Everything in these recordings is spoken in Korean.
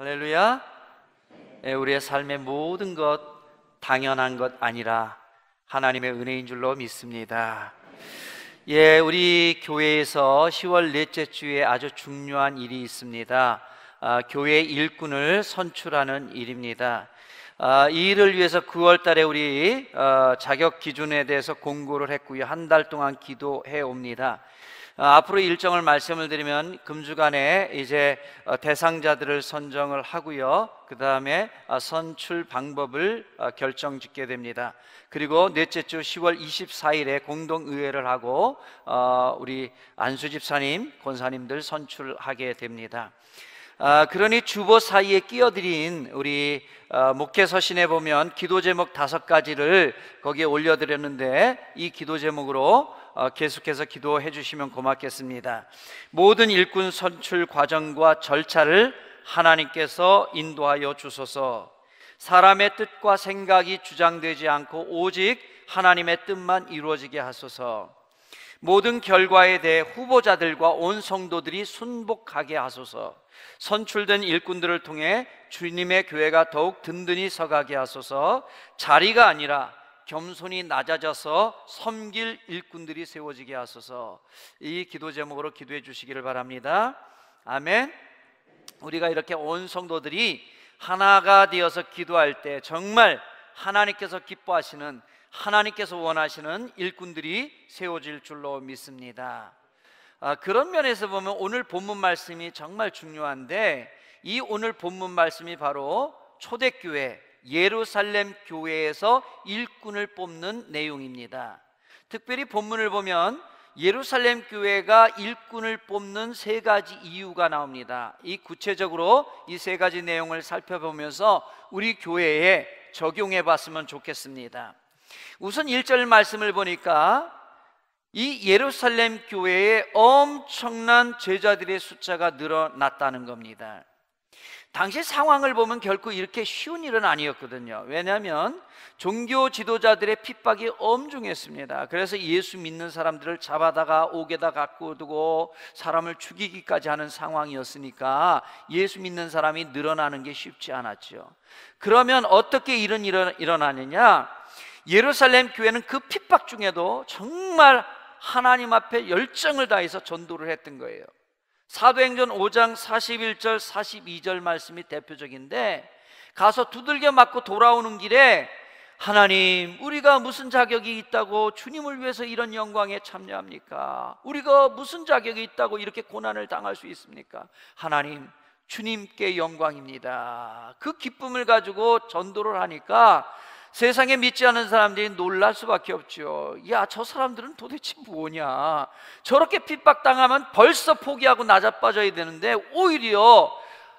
할렐루야. 우리의 삶의 모든 것 당연한 것 아니라 하나님의 은혜인 줄로 믿습니다. 우리 교회에서 10월 넷째 주에 아주 중요한 일이 있습니다. 교회 일꾼을 선출하는 일입니다. 이 일을 위해서 9월 달에 우리 자격 기준에 대해서 공고를 했고요. 한 달 동안 기도해 옵니다. 앞으로 일정을 말씀을 드리면 금주간에 이제 대상자들을 선정을 하고요. 그 다음에 선출 방법을 결정짓게 됩니다. 그리고 넷째 주 10월 24일에 공동의회를 하고 우리 안수 집사님, 권사님들 선출하게 됩니다. 그러니 주보 사이에 끼어들인 우리 목회 서신에 보면 기도 제목 5가지를 거기에 올려드렸는데, 이 기도 제목으로 계속해서 기도해 주시면 고맙겠습니다. 모든 일꾼 선출 과정과 절차를 하나님께서 인도하여 주소서. 사람의 뜻과 생각이 주장되지 않고 오직 하나님의 뜻만 이루어지게 하소서. 모든 결과에 대해 후보자들과 온 성도들이 순복하게 하소서. 선출된 일꾼들을 통해 주님의 교회가 더욱 든든히 서가게 하소서. 자리가 아니라 겸손히 낮아져서 섬길 일꾼들이 세워지게 하소서. 이 기도 제목으로 기도해 주시기를 바랍니다. 아멘. 우리가 이렇게 온 성도들이 하나가 되어서 기도할 때 정말 하나님께서 기뻐하시는, 하나님께서 원하시는 일꾼들이 세워질 줄로 믿습니다. 그런 면에서 보면 오늘 본문 말씀이 정말 중요한데, 이 오늘 본문 말씀이 바로 초대교회 예루살렘 교회에서 일꾼을 뽑는 내용입니다. 특별히 본문을 보면 예루살렘 교회가 일꾼을 뽑는 3가지 이유가 나옵니다. 이 구체적으로 이 3가지 내용을 살펴보면서 우리 교회에 적용해 봤으면 좋겠습니다. 우선 1절 말씀을 보니까 이 예루살렘 교회에 엄청난 제자들의 숫자가 늘어났다는 겁니다. 당시 상황을 보면 결코 이렇게 쉬운 일은 아니었거든요. 왜냐하면 종교 지도자들의 핍박이 엄중했습니다. 그래서 예수 믿는 사람들을 잡아다가 옥에다 갖고 두고 사람을 죽이기까지 하는 상황이었으니까 예수 믿는 사람이 늘어나는 게 쉽지 않았죠. 그러면 어떻게 일은 일어나느냐? 예루살렘 교회는 그 핍박 중에도 정말 하나님 앞에 열정을 다해서 전도를 했던 거예요. 사도행전 5장 41절 42절 말씀이 대표적인데, 가서 두들겨 맞고 돌아오는 길에 하나님, 우리가 무슨 자격이 있다고 주님을 위해서 이런 영광에 참여합니까? 우리가 무슨 자격이 있다고 이렇게 고난을 당할 수 있습니까? 하나님, 주님께 영광입니다. 그 기쁨을 가지고 전도를 하니까 세상에 믿지 않는 사람들이 놀랄 수밖에 없죠. 야, 저 사람들은 도대체 뭐냐? 저렇게 핍박당하면 벌써 포기하고 나자빠져야 되는데 오히려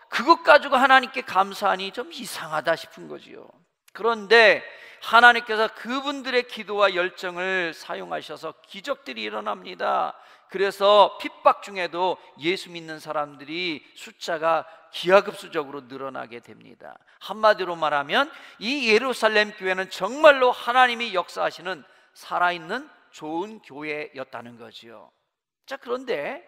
그것 가지고 하나님께 감사하니 좀 이상하다 싶은 거지요. 그런데 하나님께서 그분들의 기도와 열정을 사용하셔서 기적들이 일어납니다. 그래서 핍박 중에도 예수 믿는 사람들이 숫자가 기하급수적으로 늘어나게 됩니다. 한마디로 말하면 이 예루살렘 교회는 정말로 하나님이 역사하시는 살아있는 좋은 교회였다는 거지요. 자, 그런데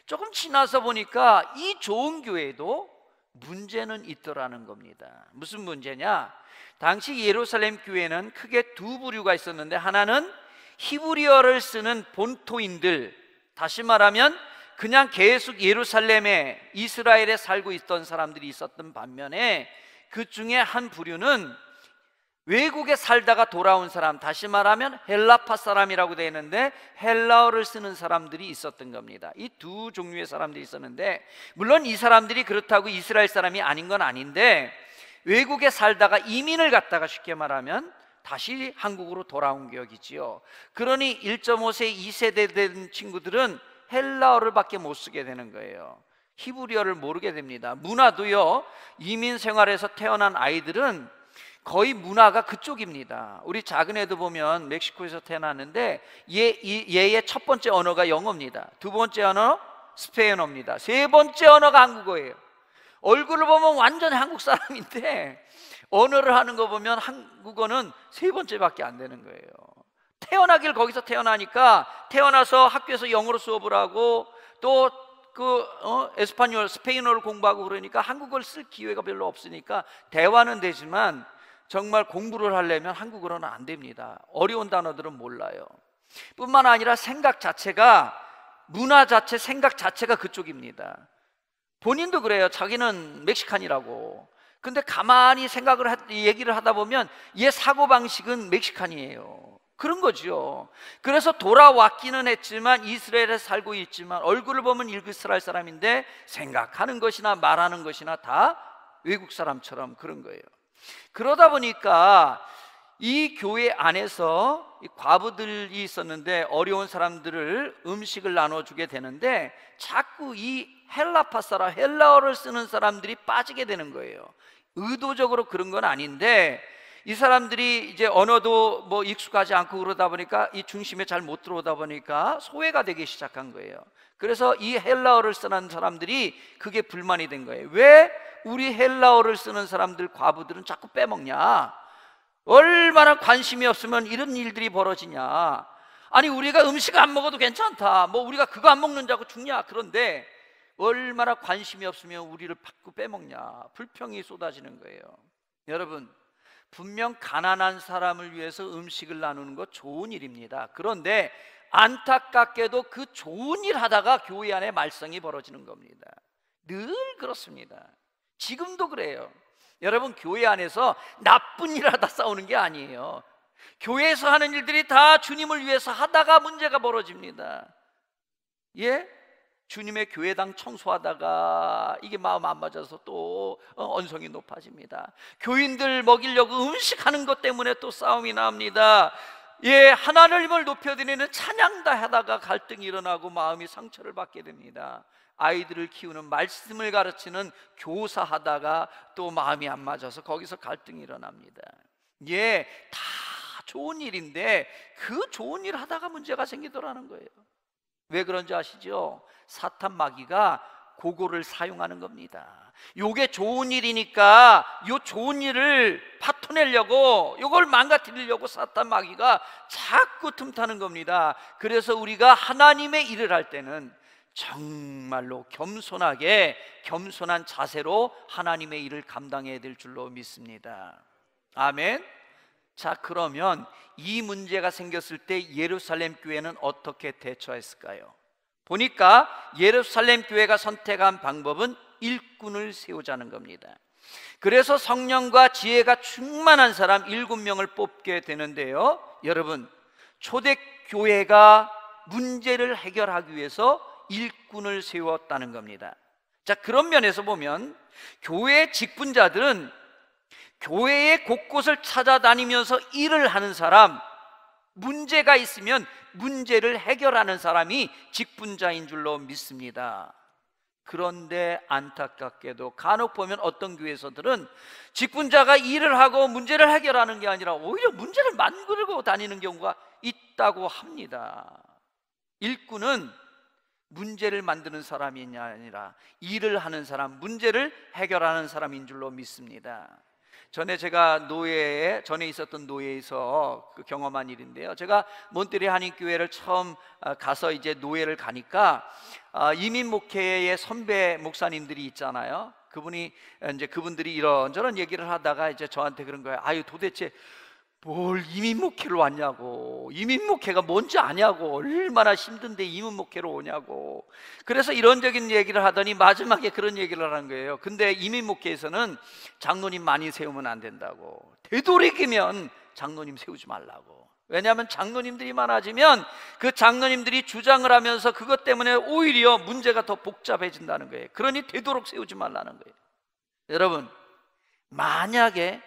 조금 지나서 보니까 이 좋은 교회도 문제는 있더라는 겁니다. 무슨 문제냐? 당시 예루살렘 교회는 크게 2 부류가 있었는데, 하나는 히브리어를 쓰는 본토인들, 다시 말하면 그냥 계속 예루살렘에 이스라엘에 살고 있던 사람들이 있었던 반면에, 그 중에 한 부류는 외국에 살다가 돌아온 사람, 다시 말하면 헬라파 사람이라고 되어 있는데 헬라어를 쓰는 사람들이 있었던 겁니다. 이 2 종류의 사람들이 있었는데, 물론 이 사람들이 그렇다고 이스라엘 사람이 아닌 건 아닌데, 외국에 살다가 이민을 갔다가 쉽게 말하면 다시 한국으로 돌아온 격이지요. 그러니 1.5세 2세대 된 친구들은 헬라어를 밖에 못 쓰게 되는 거예요. 히브리어를 모르게 됩니다. 문화도요, 이민 생활에서 태어난 아이들은 거의 문화가 그쪽입니다. 우리 작은 애도 보면 멕시코에서 태어났는데 얘의 첫 번째 언어가 영어입니다. 2번째 언어 스페인어입니다. 3번째 언어가 한국어예요. 얼굴을 보면 완전히 한국 사람인데 언어를 하는 거 보면 한국어는 3번째밖에 안 되는 거예요. 태어나길 거기서 태어나니까 태어나서 학교에서 영어로 수업을 하고 또 에스파뇰, 스페인어를 공부하고 그러니까 한국어를 쓸 기회가 별로 없으니까 대화는 되지만 정말 공부를 하려면 한국어로는 안 됩니다. 어려운 단어들은 몰라요. 뿐만 아니라 생각 자체가, 문화 자체, 생각 자체가 그쪽입니다. 본인도 그래요. 자기는 멕시칸이라고. 근데 가만히 얘기를 하다 보면 얘 사고방식은 멕시칸이에요. 그런 거죠. 그래서 돌아왔기는 했지만 이스라엘에 살고 있지만 얼굴을 보면 이스라엘 사람인데 생각하는 것이나 말하는 것이나 다 외국 사람처럼 그런 거예요. 그러다 보니까 이 교회 안에서 과부들이 있었는데 어려운 사람들을 음식을 나눠주게 되는데 자꾸 이 헬라어를 쓰는 사람들이 빠지게 되는 거예요. 의도적으로 그런 건 아닌데 이 사람들이 이제 언어도 뭐 익숙하지 않고 그러다 보니까 이 중심에 잘 못 들어오다 보니까 소외가 되기 시작한 거예요. 그래서 이 헬라어를 쓰는 사람들이 그게 불만이 된 거예요. 왜 우리 헬라어를 쓰는 사람들, 과부들은 자꾸 빼먹냐? 얼마나 관심이 없으면 이런 일들이 벌어지냐? 아니 우리가 음식 안 먹어도 괜찮다, 뭐 우리가 그거 안 먹는다고 죽냐? 그런데 얼마나 관심이 없으면 우리를 자꾸 빼먹냐? 불평이 쏟아지는 거예요. 여러분, 분명 가난한 사람을 위해서 음식을 나누는 것 좋은 일입니다. 그런데 안타깝게도 그 좋은 일 하다가 교회 안에 말썽이 벌어지는 겁니다. 늘 그렇습니다. 지금도 그래요. 여러분, 교회 안에서 나쁜 일 하다 싸우는 게 아니에요. 교회에서 하는 일들이 다 주님을 위해서 하다가 문제가 벌어집니다. 예? 주님의 교회당 청소하다가 이게 마음 안 맞아서 또 언성이 높아집니다. 교인들 먹이려고 음식하는 것 때문에 또 싸움이 납니다. 예, 하나님을 높여드리는 찬양다 하다가 갈등이 일어나고 마음이 상처를 받게 됩니다. 아이들을 키우는, 말씀을 가르치는 교사하다가 또 마음이 안 맞아서 거기서 갈등이 일어납니다. 예, 다 좋은 일인데 그 좋은 일 하다가 문제가 생기더라는 거예요. 왜 그런지 아시죠? 사탄 마귀가 그거를 사용하는 겁니다. 요게 좋은 일이니까 요 좋은 일을 파토내려고, 요걸 망가뜨리려고 사탄 마귀가 자꾸 틈타는 겁니다. 그래서 우리가 하나님의 일을 할 때는 정말로 겸손하게, 겸손한 자세로 하나님의 일을 감당해야 될 줄로 믿습니다. 아멘. 자, 그러면 이 문제가 생겼을 때 예루살렘 교회는 어떻게 대처했을까요? 보니까 예루살렘 교회가 선택한 방법은 일꾼을 세우자는 겁니다. 그래서 성령과 지혜가 충만한 사람 7명을 뽑게 되는데요. 여러분, 초대교회가 문제를 해결하기 위해서 일꾼을 세웠다는 겁니다. 자, 그런 면에서 보면 교회 직분자들은 교회의 곳곳을 찾아다니면서 일을 하는 사람, 문제가 있으면 문제를 해결하는 사람이 직분자인 줄로 믿습니다. 그런데 안타깝게도 간혹 보면 어떤 교회에서들은 직분자가 일을 하고 문제를 해결하는 게 아니라 오히려 문제를 만들고 다니는 경우가 있다고 합니다. 일꾼은 문제를 만드는 사람이 아니라 일을 하는 사람, 문제를 해결하는 사람인 줄로 믿습니다. 전에 제가 전에 있었던 노예에서 그 경험한 일인데요. 제가 몬테리 한인교회를 처음 가서 이제 노예를 가니까 이민 목회의 선배 목사님들이 있잖아요. 그분들이 이런저런 얘기를 하다가 이제 저한테 그런 거예요. 아유, 도대체 뭘 이민 목회를 왔냐고, 이민 목회가 뭔지 아냐고, 얼마나 힘든데 이민 목회로 오냐고. 그래서 이런적인 얘기를 하더니 마지막에 그런 얘기를 하는 거예요. 근데 이민 목회에서는 장로님 많이 세우면 안 된다고, 되도록이면 장로님 세우지 말라고. 왜냐하면 장로님들이 많아지면 그 장로님들이 주장을 하면서 그것 때문에 오히려 문제가 더 복잡해진다는 거예요. 그러니 되도록 세우지 말라는 거예요. 여러분, 만약에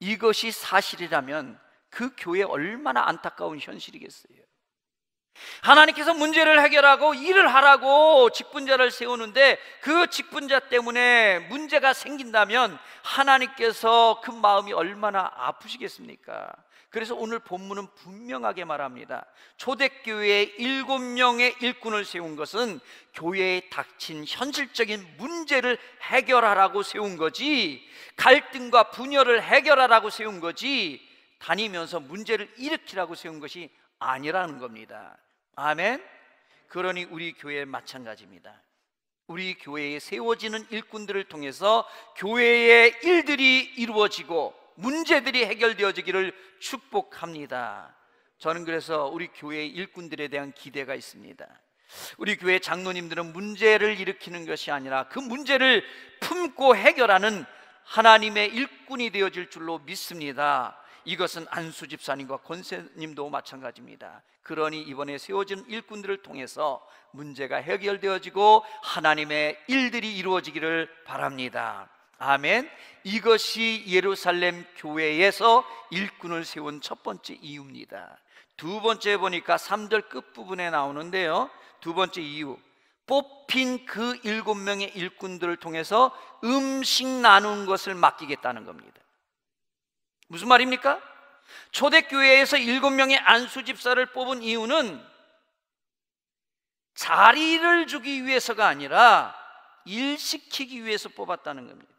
이것이 사실이라면 그 교회 얼마나 안타까운 현실이겠어요. 하나님께서 문제를 해결하고 일을 하라고 직분자를 세우는데 그 직분자 때문에 문제가 생긴다면 하나님께서 그 마음이 얼마나 아프시겠습니까? 그래서 오늘 본문은 분명하게 말합니다. 초대교회에 7명의 일꾼을 세운 것은 교회에 닥친 현실적인 문제를 해결하라고 세운 거지, 갈등과 분열을 해결하라고 세운 거지, 다니면서 문제를 일으키라고 세운 것이 아니라는 겁니다. 아멘. 그러니 우리 교회 마찬가지입니다. 우리 교회에 세워지는 일꾼들을 통해서 교회의 일들이 이루어지고 문제들이 해결되어지기를 축복합니다. 저는 그래서 우리 교회의 일꾼들에 대한 기대가 있습니다. 우리 교회 장로님들은 문제를 일으키는 것이 아니라 그 문제를 품고 해결하는 하나님의 일꾼이 되어질 줄로 믿습니다. 이것은 안수 집사님과 권세님도 마찬가지입니다. 그러니 이번에 세워진 일꾼들을 통해서 문제가 해결되어지고 하나님의 일들이 이루어지기를 바랍니다. 아멘. 이것이 예루살렘 교회에서 일꾼을 세운 첫 번째 이유입니다. 두 번째 보니까 3절 끝부분에 나오는데요, 두 번째 이유, 뽑힌 그 7명의 일꾼들을 통해서 음식 나누는 것을 맡기겠다는 겁니다. 무슨 말입니까? 초대교회에서 7명의 안수집사를 뽑은 이유는 자리를 주기 위해서가 아니라 일시키기 위해서 뽑았다는 겁니다.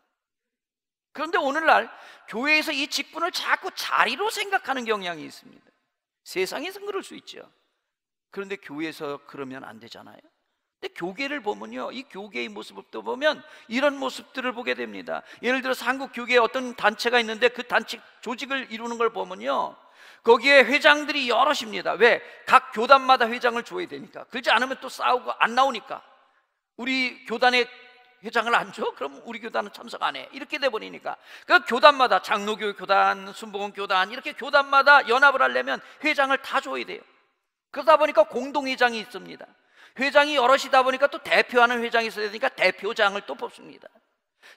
그런데 오늘날 교회에서 이 직분을 자꾸 자리로 생각하는 경향이 있습니다. 세상에서는 그럴 수 있죠. 그런데 교회에서 그러면 안 되잖아요. 근데 교계를 보면요, 이 교계의 모습도 보면 이런 모습들을 보게 됩니다. 예를 들어서 한국 교계에 어떤 단체가 있는데 그 단체 조직을 이루는 걸 보면요, 거기에 회장들이 여럿입니다. 왜? 각 교단마다 회장을 줘야 되니까. 그렇지 않으면 또 싸우고 안 나오니까. 우리 교단에 회장을 안 줘? 그럼 우리 교단은 참석 안 해. 이렇게 돼버리니까 그 교단마다 장로교 교단, 순복음 교단, 이렇게 교단마다 연합을 하려면 회장을 다 줘야 돼요. 그러다 보니까 공동회장이 있습니다. 회장이 여럿이다 보니까 또 대표하는 회장이 있어야 되니까 대표장을 또 뽑습니다.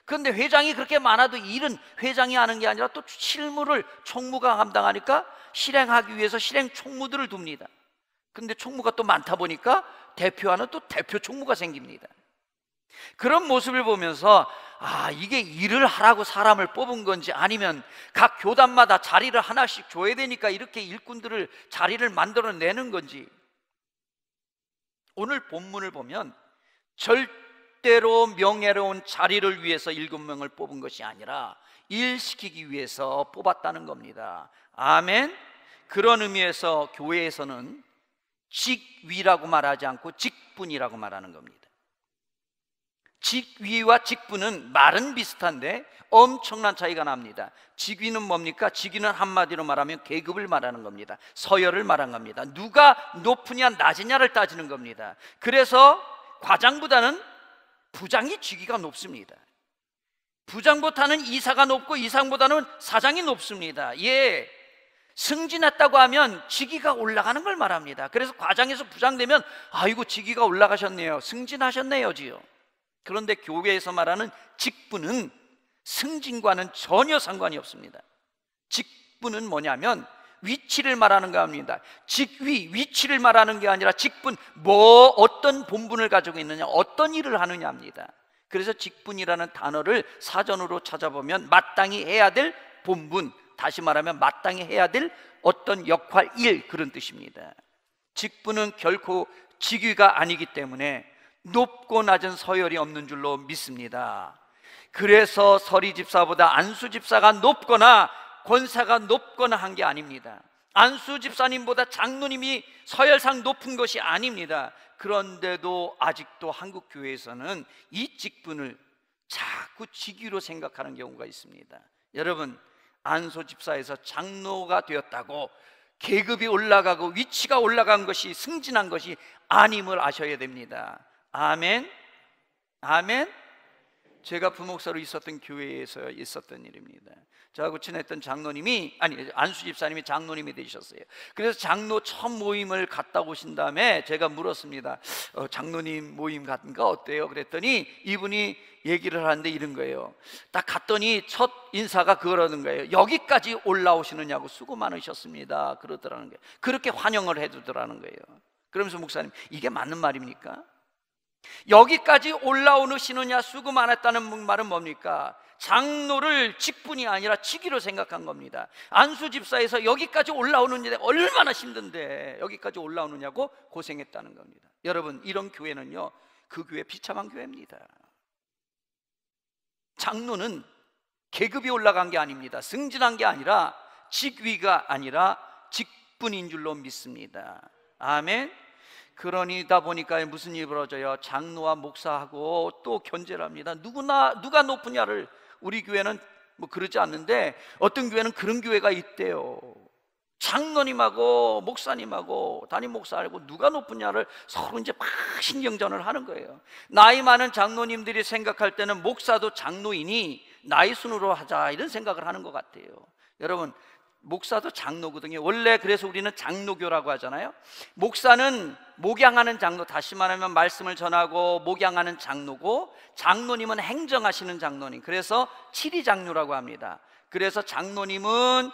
그런데 회장이 그렇게 많아도 일은 회장이 하는 게 아니라 또 실무를 총무가 감당하니까 실행하기 위해서 실행 총무들을 둡니다. 그런데 총무가 또 많다 보니까 대표하는 또 대표 총무가 생깁니다. 그런 모습을 보면서 이게 일을 하라고 사람을 뽑은 건지 아니면 각 교단마다 자리를 하나씩 줘야 되니까 이렇게 일꾼들을 자리를 만들어내는 건지. 오늘 본문을 보면 절대로 명예로운 자리를 위해서 7명을 뽑은 것이 아니라 일시키기 위해서 뽑았다는 겁니다. 아멘. 그런 의미에서 교회에서는 직위라고 말하지 않고 직분이라고 말하는 겁니다. 직위와 직분은 말은 비슷한데 엄청난 차이가 납니다. 직위는 뭡니까? 직위는 한마디로 말하면 계급을 말하는 겁니다. 서열을 말하는 겁니다. 누가 높으냐 낮으냐를 따지는 겁니다. 그래서 과장보다는 부장이 직위가 높습니다. 부장보다는 이사가 높고 이상보다는 사장이 높습니다. 예, 승진했다고 하면 직위가 올라가는 걸 말합니다. 그래서 과장에서 부장 되면 아이고 직위가 올라가셨네요, 승진하셨네요지요. 그런데 교회에서 말하는 직분은 승진과는 전혀 상관이 없습니다. 직분은 뭐냐면 위치를 말하는 겁니다. 직위, 위치를 말하는 게 아니라 직분, 어떤 본분을 가지고 있느냐, 어떤 일을 하느냐입니다. 그래서 직분이라는 단어를 사전으로 찾아보면 마땅히 해야 될 본분, 다시 말하면 마땅히 해야 될 어떤 역할, 일, 그런 뜻입니다. 직분은 결코 직위가 아니기 때문에 높고 낮은 서열이 없는 줄로 믿습니다. 그래서 서리 집사보다 안수 집사가 높거나 권사가 높거나 한 게 아닙니다. 안수 집사님보다 장로님이 서열상 높은 것이 아닙니다. 그런데도 아직도 한국 교회에서는 이 직분을 자꾸 직위로 생각하는 경우가 있습니다. 여러분, 안수 집사에서 장로가 되었다고 계급이 올라가고 위치가 올라간 것이 승진한 것이 아님을 아셔야 됩니다. 아멘. 아멘. 제가 부목사로 있었던 교회에서 있었던 일입니다. 저하고 친했던 안수 집사님이 장로님이 되셨어요. 그래서 장로 첫 모임을 갔다 오신 다음에 제가 물었습니다. 장로님 모임 같은 거 어때요? 그랬더니 이분이 얘기를 하는데 이런 거예요. 딱 갔더니 첫 인사가 그러는 거예요. 여기까지 올라오시느냐고, 수고 많으셨습니다, 그러더라는 거예요. 그렇게 환영을 해주더라는 거예요. 그러면서 목사님, 이게 맞는 말입니까? 여기까지 올라오시느냐, 수고 많았다는 말은 뭡니까? 장로를 직분이 아니라 직위로 생각한 겁니다. 안수 집사에서 여기까지 올라오느냐, 얼마나 힘든데 여기까지 올라오느냐고 고생했다는 겁니다. 여러분, 이런 교회는요, 그 교회 비참한 교회입니다. 장로는 계급이 올라간 게 아닙니다. 승진한 게 아니라 직위가 아니라 직분인 줄로 믿습니다. 아멘. 그러니다 보니까 무슨 일이 벌어져요? 장로와 목사하고 또 견제를 합니다. 누가 높으냐를. 우리 교회는 뭐 그러지 않는데 어떤 교회는 그런 교회가 있대요. 장로님하고 목사님하고 담임 목사하고 누가 높으냐를 서로 이제 막 신경전을 하는 거예요. 나이 많은 장로님들이 생각할 때는 목사도 장로이니 나이 순으로 하자, 이런 생각을 하는 것 같아요. 여러분, 목사도 장로거든요. 원래 그래서 우리는 장로교라고 하잖아요. 목사는 목양하는 장로, 다시 말하면 말씀을 전하고 목양하는 장로고, 장로님은 행정하시는 장로님, 그래서 칠의장로라고 합니다. 그래서 장로님은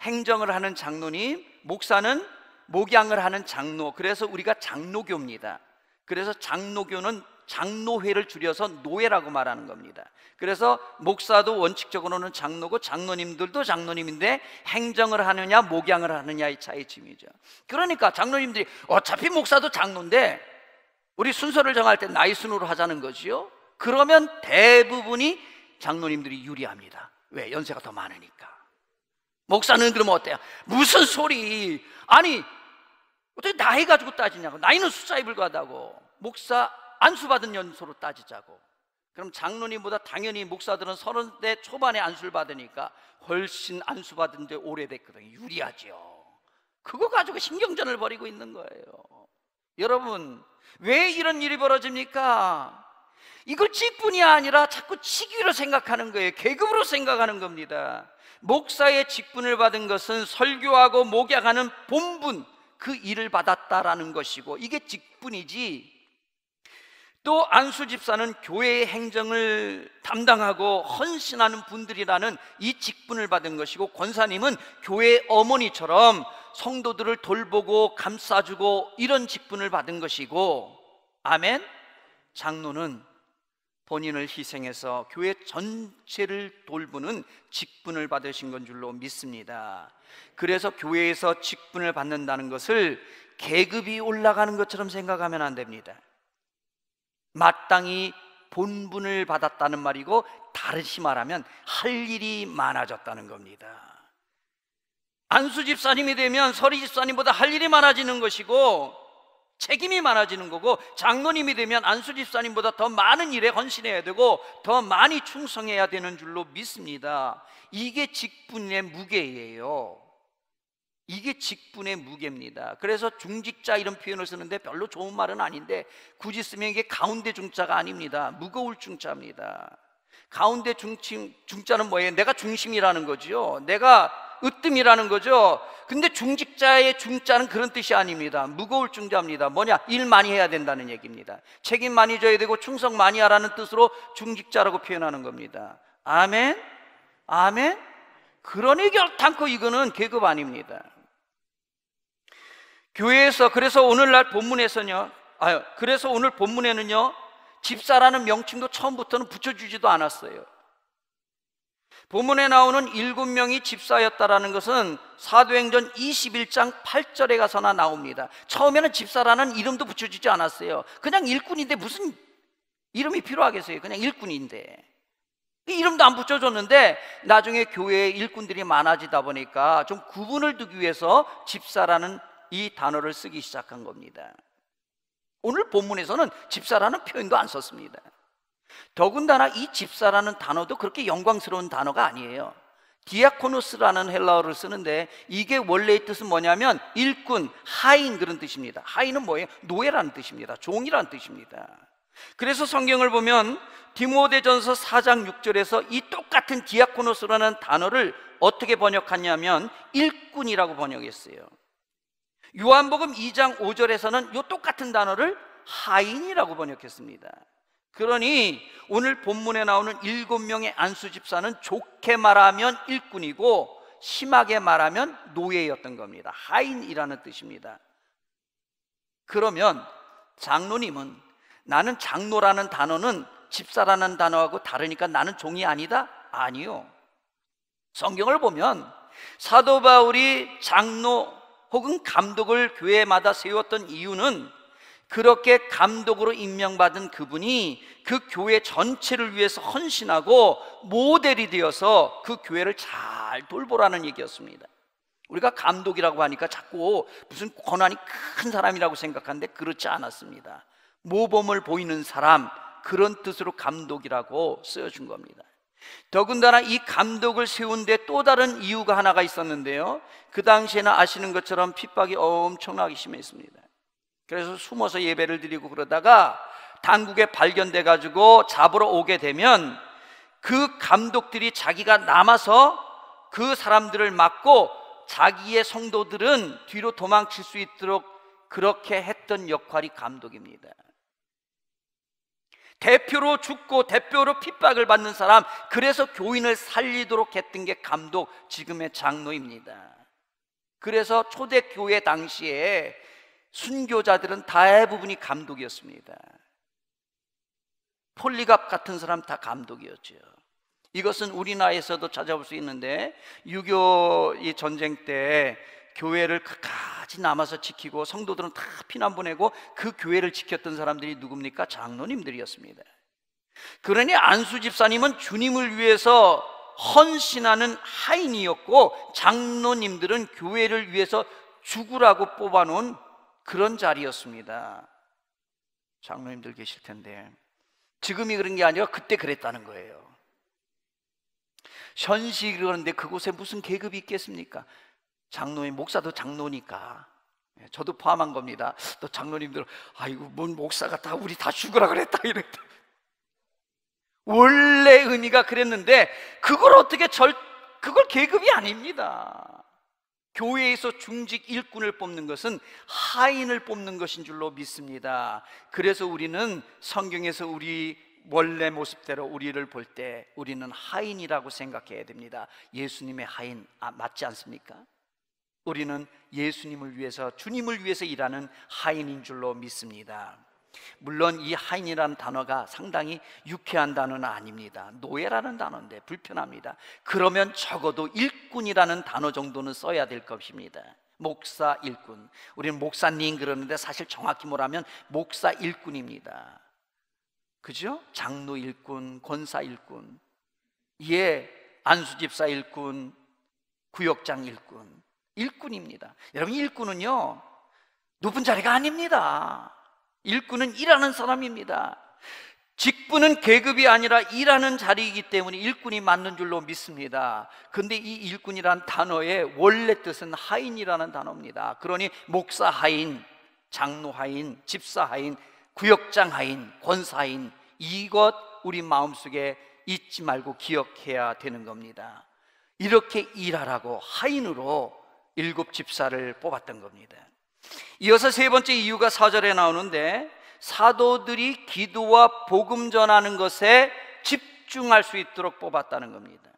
행정을 하는 장로님, 목사는 목양을 하는 장로, 그래서 우리가 장로교입니다. 그래서 장로교는 장로회를 줄여서 노회라고 말하는 겁니다. 그래서 목사도 원칙적으로는 장로고 장로님들도 장로님인데 행정을 하느냐 목양을 하느냐의 차이점이죠. 그러니까 장로님들이 어차피 목사도 장로인데 우리 순서를 정할 때 나이 순으로 하자는 거지요. 그러면 대부분이 장로님들이 유리합니다. 왜? 연세가 더 많으니까. 목사는 그러면 어때요? 무슨 소리! 아니 어떻게 나이 가지고 따지냐고. 나이는 숫자에 불과하다고. 목사 안수받은 연소로 따지자고. 그럼 장로님보다 당연히 목사들은 30대 초반에 안수를 받으니까 훨씬 안수받은 지 오래됐거든요. 유리하죠. 그거 가지고 신경전을 벌이고 있는 거예요. 여러분, 왜 이런 일이 벌어집니까? 이걸 직분이 아니라 자꾸 직위로 생각하는 거예요. 계급으로 생각하는 겁니다. 목사의 직분을 받은 것은 설교하고 목양하는 본분, 그 일을 받았다라는 것이고, 이게 직분이지. 또 안수 집사는 교회의 행정을 담당하고 헌신하는 분들이라는 이 직분을 받은 것이고, 권사님은 교회의 어머니처럼 성도들을 돌보고 감싸주고 이런 직분을 받은 것이고, 아멘. 장로는 본인을 희생해서 교회 전체를 돌보는 직분을 받으신 건 줄로 믿습니다. 그래서 교회에서 직분을 받는다는 것을 계급이 올라가는 것처럼 생각하면 안 됩니다. 마땅히 본분을 받았다는 말이고, 다르시 말하면 할 일이 많아졌다는 겁니다. 안수 집사님이 되면 서리 집사님보다 할 일이 많아지는 것이고 책임이 많아지는 거고, 장로님이 되면 안수 집사님보다 더 많은 일에 헌신해야 되고 더 많이 충성해야 되는 줄로 믿습니다. 이게 직분의 무게예요. 이게 직분의 무게입니다. 그래서 중직자 이런 표현을 쓰는데 별로 좋은 말은 아닌데 굳이 쓰면 이게 가운데 중자가 아닙니다. 무거울 중자입니다. 가운데 중자는 뭐예요? 내가 중심이라는 거죠. 내가 으뜸이라는 거죠. 근데 중직자의 중자는 그런 뜻이 아닙니다. 무거울 중자입니다. 뭐냐? 일 많이 해야 된다는 얘기입니다. 책임 많이 져야 되고 충성 많이 하라는 뜻으로 중직자라고 표현하는 겁니다. 아멘? 아멘? 그러니 결탄코 이거는 계급 아닙니다. 교회에서, 그래서 오늘날 본문에서는요, 그래서 오늘 본문에는요, 집사라는 명칭도 처음부터는 붙여주지도 않았어요. 본문에 나오는 7명이 집사였다라는 것은 사도행전 21장 8절에 가서나 나옵니다. 처음에는 집사라는 이름도 붙여주지 않았어요. 그냥 일꾼인데 무슨 이름이 필요하겠어요? 그냥 일꾼인데. 이름도 안 붙여줬는데 나중에 교회에 일꾼들이 많아지다 보니까 좀 구분을 두기 위해서 집사라는 이 단어를 쓰기 시작한 겁니다. 오늘 본문에서는 집사라는 표현도 안 썼습니다. 더군다나 이 집사라는 단어도 그렇게 영광스러운 단어가 아니에요. 디아코노스라는 헬라어를 쓰는데 이게 원래의 뜻은 뭐냐면 일꾼, 하인, 그런 뜻입니다. 하인은 뭐예요? 노예라는 뜻입니다. 종이라는 뜻입니다. 그래서 성경을 보면 디모데전서 4장 6절에서 이 똑같은 디아코노스라는 단어를 어떻게 번역하냐면 일꾼이라고 번역했어요. 요한복음 2장 5절에서는 이 똑같은 단어를 하인이라고 번역했습니다. 그러니 오늘 본문에 나오는 7명의 안수 집사는 좋게 말하면 일꾼이고 심하게 말하면 노예였던 겁니다. 하인이라는 뜻입니다. 그러면 장로님은, 나는 장로라는 단어는 집사라는 단어하고 다르니까 나는 종이 아니다? 아니요. 성경을 보면 사도 바울이 장로 혹은 감독을 교회마다 세웠던 이유는 그렇게 감독으로 임명받은 그분이 그 교회 전체를 위해서 헌신하고 모델이 되어서 그 교회를 잘 돌보라는 얘기였습니다. 우리가 감독이라고 하니까 자꾸 무슨 권한이 큰 사람이라고 생각하는데 그렇지 않았습니다. 모범을 보이는 사람, 그런 뜻으로 감독이라고 쓰여준 겁니다. 더군다나 이 감독을 세운 데 또 다른 이유가 하나가 있었는데요, 그 당시에는 아시는 것처럼 핍박이 엄청나게 심했습니다. 그래서 숨어서 예배를 드리고 그러다가 당국에 발견돼 가지고 잡으러 오게 되면 그 감독들이 자기가 남아서 그 사람들을 막고 자기의 성도들은 뒤로 도망칠 수 있도록 그렇게 했던 역할이 감독입니다. 대표로 죽고 대표로 핍박을 받는 사람, 그래서 교인을 살리도록 했던 게 감독, 지금의 장로입니다. 그래서 초대교회 당시에 순교자들은 대부분이 감독이었습니다. 폴리갑 같은 사람 다 감독이었죠. 이것은 우리나라에서도 찾아볼 수 있는데, 6.25 전쟁 때 교회를 끝까지 남아서 지키고 성도들은 다 피난 보내고 그 교회를 지켰던 사람들이 누굽니까? 장로님들이었습니다. 그러니 안수 집사님은 주님을 위해서 헌신하는 하인이었고, 장로님들은 교회를 위해서 죽으라고 뽑아놓은 그런 자리였습니다. 장로님들 계실 텐데 지금이 그런 게 아니라 그때 그랬다는 거예요. 현실이 그러는데 그곳에 무슨 계급이 있겠습니까? 장로님, 목사도 장로니까, 저도 포함한 겁니다. 또 장로님들, 아이고 뭔 목사가 다 우리 다 죽으라 그랬다 이랬다. 원래 의미가 그랬는데 그걸 어떻게 그걸 계급이 아닙니다. 교회에서 중직 일꾼을 뽑는 것은 하인을 뽑는 것인 줄로 믿습니다. 그래서 우리는 성경에서 우리 원래 모습대로 우리를 볼 때 우리는 하인이라고 생각해야 됩니다. 예수님의 하인, 맞지 않습니까? 우리는 예수님을 위해서, 주님을 위해서 일하는 하인인 줄로 믿습니다. 물론 이 하인이라는 단어가 상당히 유쾌한 단어는 아닙니다. 노예라는 단어인데 불편합니다. 그러면 적어도 일꾼이라는 단어 정도는 써야 될 것입니다. 목사 일꾼, 우리는 목사님 그러는데 사실 정확히 뭐라면 목사 일꾼입니다. 그죠? 장로 일꾼, 권사 일꾼, 안수집사 일꾼, 구역장 일꾼, 일꾼입니다. 여러분, 일꾼은요 높은 자리가 아닙니다. 일꾼은 일하는 사람입니다. 직분은 계급이 아니라 일하는 자리이기 때문에 일꾼이 맞는 줄로 믿습니다. 그런데 이 일꾼이라는 단어의 원래 뜻은 하인이라는 단어입니다. 그러니 목사 하인, 장로 하인, 집사 하인, 구역장 하인, 권사 하인, 이것 우리 마음속에 잊지 말고 기억해야 되는 겁니다. 이렇게 일하라고 하인으로 7 집사를 뽑았던 겁니다. 이어서 세 번째 이유가 4절에 나오는데, 사도들이 기도와 복음 전하는 것에 집중할 수 있도록 뽑았다는 겁니다.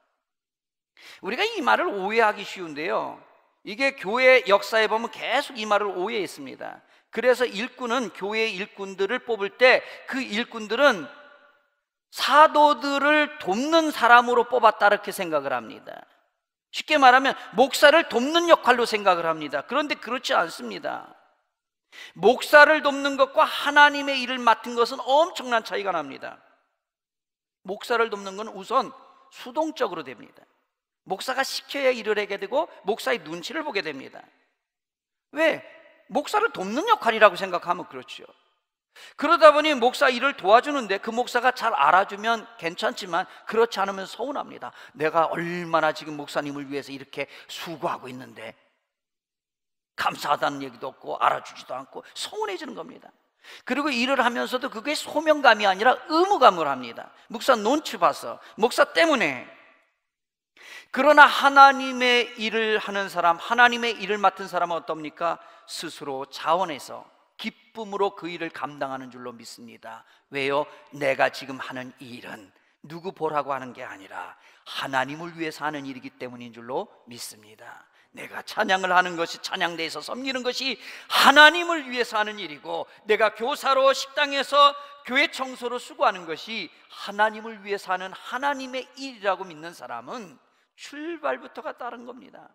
우리가 이 말을 오해하기 쉬운데요, 이게 교회 역사에 보면 계속 이 말을 오해했습니다. 그래서 일꾼은, 교회 일꾼들을 뽑을 때 그 일꾼들은 사도들을 돕는 사람으로 뽑았다 이렇게 생각을 합니다. 쉽게 말하면 목사를 돕는 역할로 생각을 합니다. 그런데 그렇지 않습니다. 목사를 돕는 것과 하나님의 일을 맡은 것은 엄청난 차이가 납니다. 목사를 돕는 건 우선 수동적으로 됩니다. 목사가 시켜야 일을 하게 되고 목사의 눈치를 보게 됩니다. 왜? 목사를 돕는 역할이라고 생각하면 그렇죠. 그러다 보니 목사 일을 도와주는데 그 목사가 잘 알아주면 괜찮지만 그렇지 않으면 서운합니다. 내가 얼마나 지금 목사님을 위해서 이렇게 수고하고 있는데 감사하다는 얘기도 없고 알아주지도 않고 서운해지는 겁니다. 그리고 일을 하면서도 그게 소명감이 아니라 의무감을 합니다. 목사 눈치 봐서, 목사 때문에. 그러나 하나님의 일을 하는 사람, 하나님의 일을 맡은 사람은 어떻습니까? 스스로 자원해서 기쁨으로 그 일을 감당하는 줄로 믿습니다. 왜요? 내가 지금 하는 이 일은 누구 보라고 하는 게 아니라 하나님을 위해서 하는 일이기 때문인 줄로 믿습니다. 내가 찬양을 하는 것이, 찬양대에서 섬기는 것이 하나님을 위해서 하는 일이고, 내가 교사로 식당에서 교회 청소로 수고하는 것이 하나님을 위해서 하는 하나님의 일이라고 믿는 사람은 출발부터가 다른 겁니다.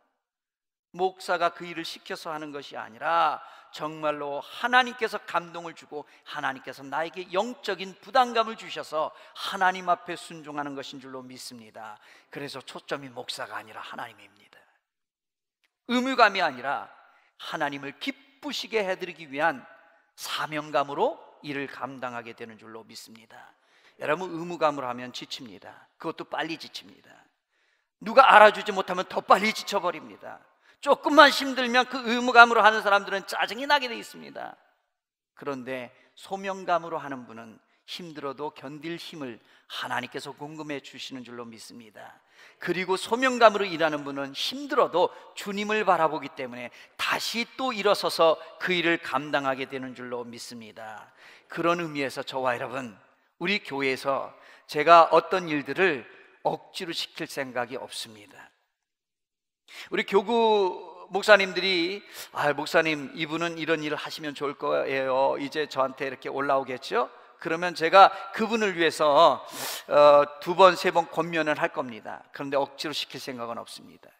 목사가 그 일을 시켜서 하는 것이 아니라 정말로 하나님께서 감동을 주고 하나님께서 나에게 영적인 부담감을 주셔서 하나님 앞에 순종하는 것인 줄로 믿습니다. 그래서 초점이 목사가 아니라 하나님입니다. 의무감이 아니라 하나님을 기쁘시게 해드리기 위한 사명감으로 일을 감당하게 되는 줄로 믿습니다. 여러분, 의무감으로 하면 지칩니다. 그것도 빨리 지칩니다. 누가 알아주지 못하면 더 빨리 지쳐버립니다. 조금만 힘들면 그 의무감으로 하는 사람들은 짜증이 나게 돼 있습니다. 그런데 소명감으로 하는 분은 힘들어도 견딜 힘을 하나님께서 공급해 주시는 줄로 믿습니다. 그리고 소명감으로 일하는 분은 힘들어도 주님을 바라보기 때문에 다시 또 일어서서 그 일을 감당하게 되는 줄로 믿습니다. 그런 의미에서 저와 여러분, 우리 교회에서 제가 어떤 일들을 억지로 시킬 생각이 없습니다. 우리 교구 목사님들이 목사님 이분은 이런 일을 하시면 좋을 거예요, 이제 저한테 이렇게 올라오겠죠? 그러면 제가 그분을 위해서 2번, 3번 권면을 할 겁니다. 그런데 억지로 시킬 생각은 없습니다.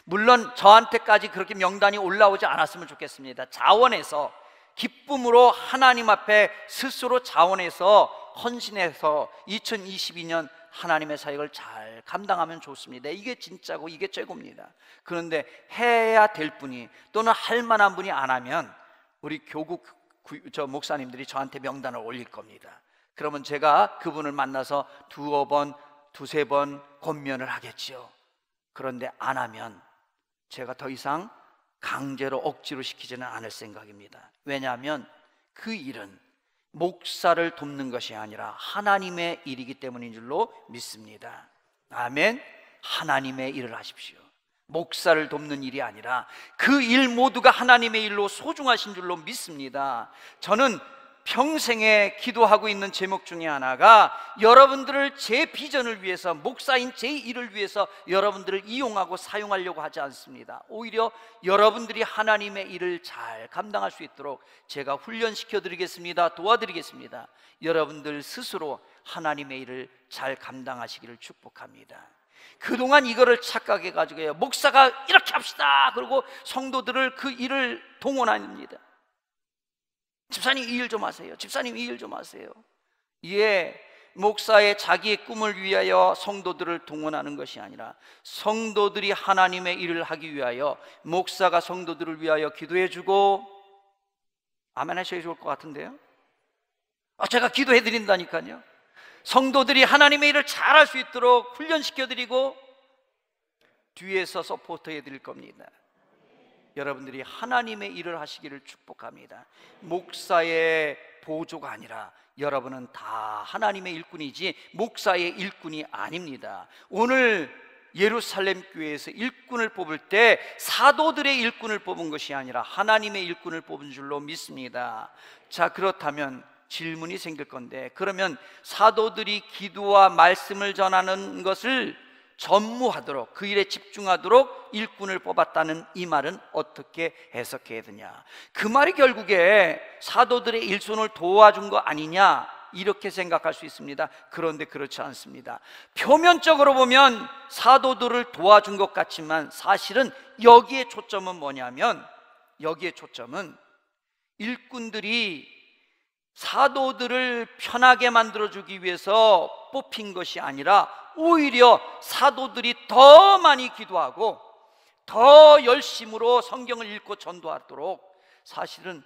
물론 저한테까지 그렇게 명단이 올라오지 않았으면 좋겠습니다. 자원해서, 기쁨으로 하나님 앞에 스스로 자원해서 헌신해서 2022년 하나님의 사역을 잘 감당하면 좋습니다. 이게 진짜고 이게 최고입니다. 그런데 해야 될 분이 또는 할 만한 분이 안 하면 우리 교구 목사님들이 저한테 명단을 올릴 겁니다. 그러면 제가 그분을 만나서 2세 번 권면을 하겠지요. 그런데 안 하면 제가 더 이상 강제로 억지로 시키지는 않을 생각입니다. 왜냐하면 그 일은 목사를 돕는 것이 아니라 하나님의 일이기 때문인 줄로 믿습니다. 아멘. 하나님의 일을 하십시오. 목사를 돕는 일이 아니라 그 일 모두가 하나님의 일로 소중하신 줄로 믿습니다. 저는 평생에 기도하고 있는 제목 중에 하나가 여러분들을 제 비전을 위해서, 목사인 제 일을 위해서 여러분들을 이용하고 사용하려고 하지 않습니다. 오히려 여러분들이 하나님의 일을 잘 감당할 수 있도록 제가 훈련시켜 드리겠습니다. 도와드리겠습니다. 여러분들 스스로 하나님의 일을 잘 감당하시기를 축복합니다. 그동안 이거를 착각해가지고요, 목사가 이렇게 합시다 그리고 성도들을 그 일을 동원합니다. 집사님 이 일 좀 하세요, 집사님 이 일 좀 하세요. 예, 목사의 자기의 꿈을 위하여 성도들을 동원하는 것이 아니라 성도들이 하나님의 일을 하기 위하여 목사가 성도들을 위하여 기도해주고, 아멘 하셔야 좋을 것 같은데요. 제가 기도해 드린다니까요. 성도들이 하나님의 일을 잘할 수 있도록 훈련시켜드리고 뒤에서 서포트해 드릴 겁니다. 여러분들이 하나님의 일을 하시기를 축복합니다. 목사의 보조가 아니라 여러분은 다 하나님의 일꾼이지 목사의 일꾼이 아닙니다. 오늘 예루살렘 교회에서 일꾼을 뽑을 때 사도들의 일꾼을 뽑은 것이 아니라 하나님의 일꾼을 뽑은 줄로 믿습니다. 자, 그렇다면 질문이 생길 건데, 그러면 사도들이 기도와 말씀을 전하는 것을 전무하도록, 그 일에 집중하도록 일꾼을 뽑았다는 이 말은 어떻게 해석해야 되냐? 그 말이 결국에 사도들의 일손을 도와준 거 아니냐, 이렇게 생각할 수 있습니다. 그런데 그렇지 않습니다. 표면적으로 보면 사도들을 도와준 것 같지만 사실은 여기에 초점은 뭐냐면, 여기에 초점은 일꾼들이 사도들을 편하게 만들어주기 위해서 뽑힌 것이 아니라 오히려 사도들이 더 많이 기도하고 더 열심으로 성경을 읽고 전도하도록, 사실은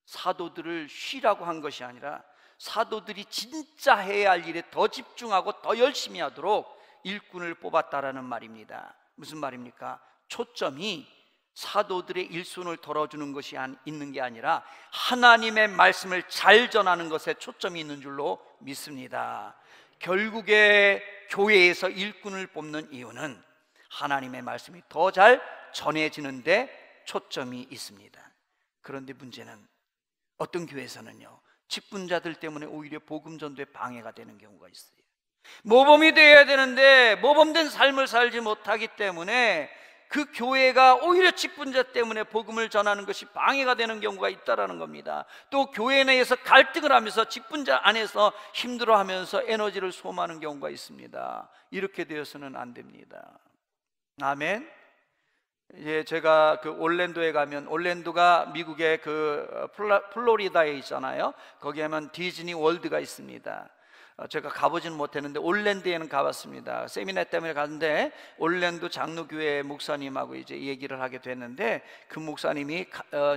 사도들을 쉬라고 한 것이 아니라 사도들이 진짜 해야 할 일에 더 집중하고 더 열심히 하도록 일꾼을 뽑았다라는 말입니다. 무슨 말입니까? 초점이 사도들의 일손을 덜어주는 것이 있는 게 아니라 하나님의 말씀을 잘 전하는 것에 초점이 있는 줄로 믿습니다. 결국에 교회에서 일꾼을 뽑는 이유는 하나님의 말씀이 더 잘 전해지는데 초점이 있습니다. 그런데 문제는 어떤 교회에서는요, 직분자들 때문에 오히려 복음 전도에 방해가 되는 경우가 있어요. 모범이 되어야 되는데 모범된 삶을 살지 못하기 때문에 그 교회가 오히려 직분자 때문에 복음을 전하는 것이 방해가 되는 경우가 있다라는 겁니다. 또 교회 내에서 갈등을 하면서 직분자 안에서 힘들어하면서 에너지를 소모하는 경우가 있습니다. 이렇게 되어서는 안 됩니다. 아멘. 제가 그 올랜도에 가면, 올랜도가 미국의 그 플로리다에 있잖아요. 거기 하면 디즈니 월드가 있습니다. 제가 가보지는 못했는데 올랜드에는 가봤습니다. 세미나 때문에 갔는데 올랜드 장로교회 목사님하고 이제 얘기를 하게 됐는데 그 목사님이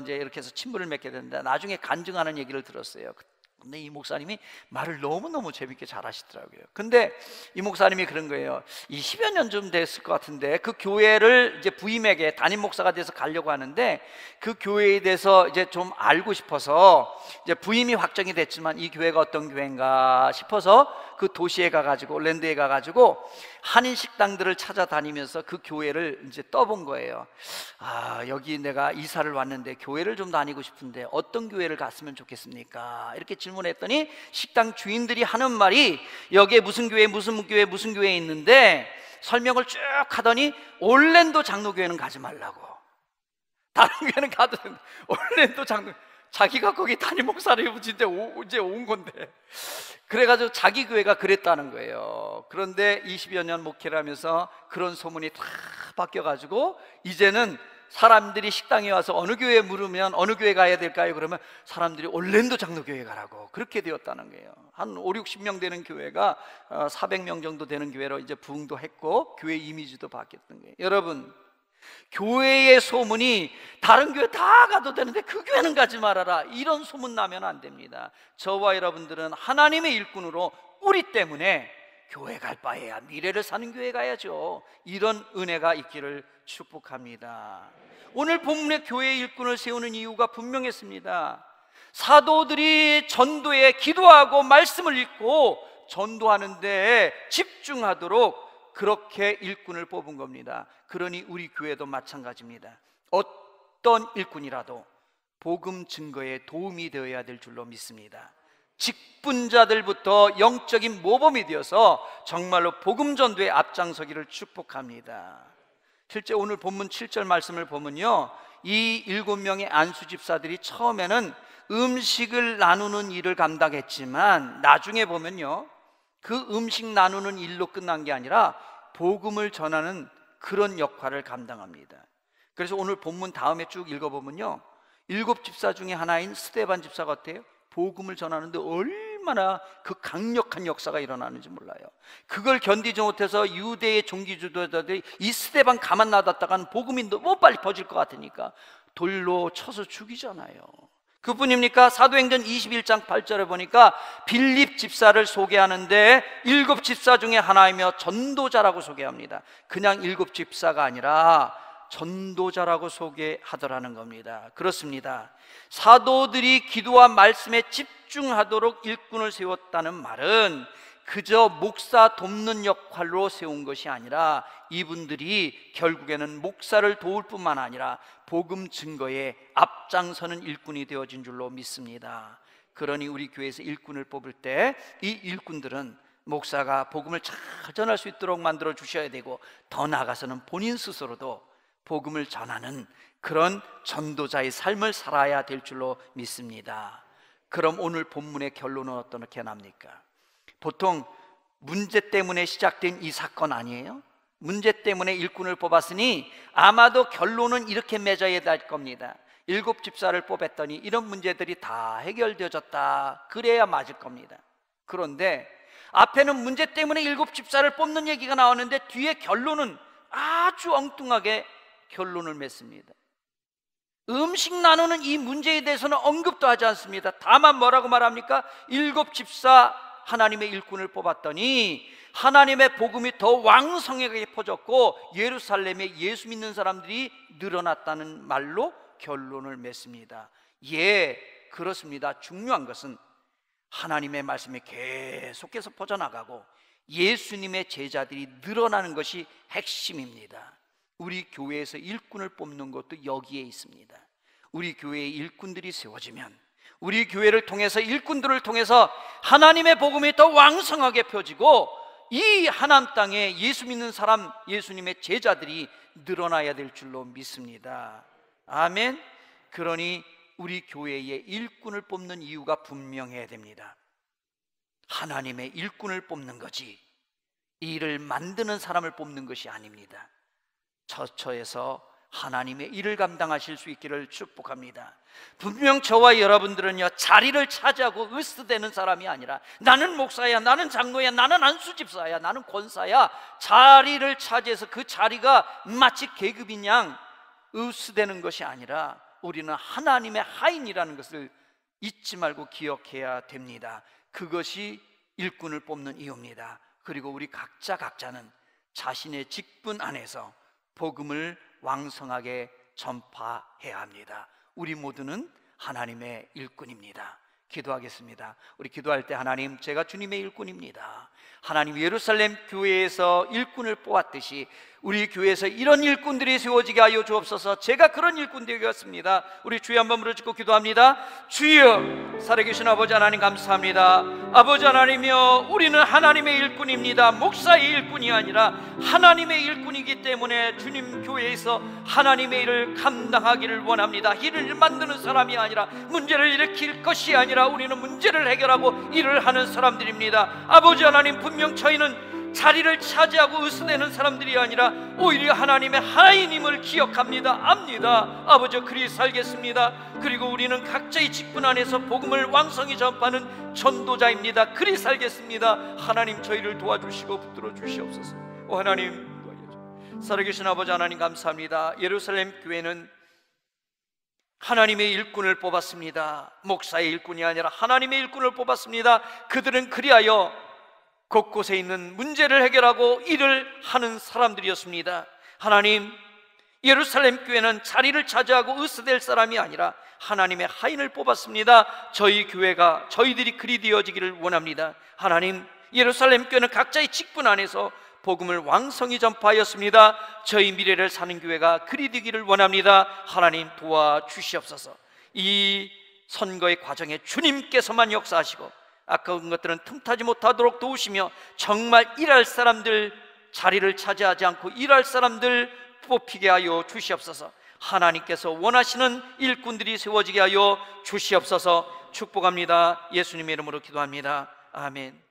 이제 이렇게 해서 친분을 맺게 됐는데 나중에 간증하는 얘기를 들었어요. 근데 이 목사님이 말을 너무너무 재밌게 잘하시더라고요. 근데 이 목사님이 그런 거예요. 20여 년쯤 됐을 것 같은데 그 교회를 이제 부임에게 담임 목사가 돼서 가려고 하는데 그 교회에 대해서 이제 좀 알고 싶어서 이제 부임이 확정이 됐지만 이 교회가 어떤 교회인가 싶어서 그 도시에 가가지고 올랜드에 가가지고 한인 식당들을 찾아다니면서 그 교회를 이제 떠본 거예요. 아, 여기 내가 이사를 왔는데 교회를 좀 다니고 싶은데 어떤 교회를 갔으면 좋겠습니까? 이렇게 질문했더니 식당 주인들이 하는 말이 여기에 무슨 교회 무슨 교회 무슨 교회 있는데 설명을 쭉 하더니 올랜도 장로교회는 가지 말라고, 다른 교회는 가도 된다. 올랜도 장로, 자기가 거기 담임 목사를 이제 온 건데 그래가지고 자기 교회가 그랬다는 거예요. 그런데 20여 년 목회를 하면서 그런 소문이 다 바뀌어가지고 이제는 사람들이 식당에 와서 어느 교회 물으면 어느 교회 가야 될까요? 그러면 사람들이 올랜도 장로교회 가라고, 그렇게 되었다는 거예요. 한 5, 60명 되는 교회가 400명 정도 되는 교회로 이제 부흥도 했고 교회 이미지도 바뀌었던 거예요. 여러분, 교회의 소문이 다른 교회 다 가도 되는데 그 교회는 가지 말아라, 이런 소문 나면 안 됩니다. 저와 여러분들은 하나님의 일꾼으로 우리 때문에 교회 갈 바에야 미래를 사는 교회 가야죠. 이런 은혜가 있기를 축복합니다. 오늘 본문의 교회의 일꾼을 세우는 이유가 분명했습니다. 사도들이 전도에 기도하고 말씀을 읽고 전도하는 데 집중하도록 그렇게 일꾼을 뽑은 겁니다. 그러니 우리 교회도 마찬가지입니다. 어떤 일꾼이라도 복음 증거에 도움이 되어야 될 줄로 믿습니다. 직분자들부터 영적인 모범이 되어서 정말로 복음 전도에 앞장서기를 축복합니다. 실제 오늘 본문 7절 말씀을 보면요, 이 7명의 안수 집사들이 처음에는 음식을 나누는 일을 감당했지만 나중에 보면요, 그 음식 나누는 일로 끝난 게 아니라 복음을 전하는 그런 역할을 감당합니다. 그래서 오늘 본문 다음에 쭉 읽어보면요, 7 집사 중에 하나인 스데반 집사가 어때요? 복음을 전하는데 얼마나 그 강력한 역사가 일어나는지 몰라요. 그걸 견디지 못해서 유대의 종기 지도자들이 이 스데반 가만 놔뒀다가는 복음이 너무 빨리 퍼질 것 같으니까 돌로 쳐서 죽이잖아요. 그뿐입니까? 사도행전 21장 8절에 보니까 빌립 집사를 소개하는데 7 집사 중에 하나이며 전도자라고 소개합니다. 그냥 7 집사가 아니라 전도자라고 소개하더라는 겁니다. 그렇습니다. 사도들이 기도와 말씀에 집중하도록 일꾼을 세웠다는 말은 그저 목사 돕는 역할로 세운 것이 아니라 이분들이 결국에는 목사를 도울 뿐만 아니라 복음 증거에 앞장서는 일꾼이 되어진 줄로 믿습니다. 그러니 우리 교회에서 일꾼을 뽑을 때 이 일꾼들은 목사가 복음을 잘 전할 수 있도록 만들어 주셔야 되고, 더 나아가서는 본인 스스로도 복음을 전하는 그런 전도자의 삶을 살아야 될 줄로 믿습니다. 그럼 오늘 본문의 결론은 어떻게 납니까? 보통 문제 때문에 시작된 이 사건 아니에요? 문제 때문에 일꾼을 뽑았으니 아마도 결론은 이렇게 맺어야 될 겁니다. 7 집사를 뽑았더니 이런 문제들이 다 해결되어졌다, 그래야 맞을 겁니다. 그런데 앞에는 문제 때문에 7 집사를 뽑는 얘기가 나오는데 뒤에 결론은 아주 엉뚱하게 결론을 맺습니다. 음식 나누는 이 문제에 대해서는 언급도 하지 않습니다. 다만 뭐라고 말합니까? 7 집사 하나님의 일꾼을 뽑았더니 하나님의 복음이 더 왕성하게 퍼졌고 예루살렘에 예수 믿는 사람들이 늘어났다는 말로 결론을 맺습니다. 예, 그렇습니다. 중요한 것은 하나님의 말씀이 계속해서 퍼져나가고 예수님의 제자들이 늘어나는 것이 핵심입니다. 우리 교회에서 일꾼을 뽑는 것도 여기에 있습니다. 우리 교회의 일꾼들이 세워지면 우리 교회를 통해서, 일꾼들을 통해서 하나님의 복음이 더 왕성하게 펴지고 이 하나님 땅에 예수 믿는 사람, 예수님의 제자들이 늘어나야 될 줄로 믿습니다. 아멘. 그러니 우리 교회의 일꾼을 뽑는 이유가 분명해야 됩니다. 하나님의 일꾼을 뽑는 거지 이 일을 만드는 사람을 뽑는 것이 아닙니다. 처처에서 하나님의 일을 감당하실 수 있기를 축복합니다. 분명 저와 여러분들은요, 자리를 차지하고 으스대는 사람이 아니라 나는 목사야, 나는 장로야, 나는 안수집사야, 나는 권사야, 자리를 차지해서 그 자리가 마치 계급인 양 으스대는 것이 아니라 우리는 하나님의 하인이라는 것을 잊지 말고 기억해야 됩니다. 그것이 일꾼을 뽑는 이유입니다. 그리고 우리 각자는 자신의 직분 안에서 복음을 왕성하게 전파해야 합니다. 우리 모두는 하나님의 일꾼입니다. 기도하겠습니다. 우리 기도할 때 하나님, 제가 주님의 일꾼입니다. 하나님, 예루살렘 교회에서 일꾼을 뽑았듯이 우리 교회에서 이런 일꾼들이 세워지게 하여 주옵소서. 제가 그런 일꾼 되겠습니다. 우리 주여 한번 부르짖고 기도합니다. 주여, 살아계신 아버지 하나님 감사합니다. 아버지 하나님이여, 우리는 하나님의 일꾼입니다. 목사의 일꾼이 아니라 하나님의 일꾼이기 때문에 주님 교회에서 하나님의 일을 감당하기를 원합니다. 일을 만드는 사람이 아니라, 문제를 일으킬 것이 아니라 우리는 문제를 해결하고 일을 하는 사람들입니다. 아버지 하나님, 분명 저희는 자리를 차지하고 으스대는 사람들이 아니라 오히려 하나님의 하나님을 기억합니다. 압니다. 아버지, 그리 살겠습니다. 그리고 우리는 각자의 직분 안에서 복음을 왕성히 전파하는 전도자입니다. 그리 살겠습니다. 하나님, 저희를 도와주시고 붙들어 주시옵소서. 오 하나님, 살아계신 아버지 하나님 감사합니다. 예루살렘 교회는 하나님의 일꾼을 뽑았습니다. 목사의 일꾼이 아니라 하나님의 일꾼을 뽑았습니다. 그들은 그리하여 곳곳에 있는 문제를 해결하고 일을 하는 사람들이었습니다. 하나님, 예루살렘 교회는 자리를 차지하고 으스댈 사람이 아니라 하나님의 하인을 뽑았습니다. 저희 교회가, 저희들이 그리 되어지기를 원합니다. 하나님, 예루살렘 교회는 각자의 직분 안에서 복음을 왕성히 전파하였습니다. 저희 미래를 사는 교회가 그리 되기를 원합니다. 하나님, 도와주시옵소서. 이 선거의 과정에 주님께서만 역사하시고 아까운 것들은 틈타지 못하도록 도우시며 정말 일할 사람들, 자리를 차지하지 않고 일할 사람들 뽑히게 하여 주시옵소서. 하나님께서 원하시는 일꾼들이 세워지게 하여 주시옵소서. 축복합니다. 예수님의 이름으로 기도합니다. 아멘.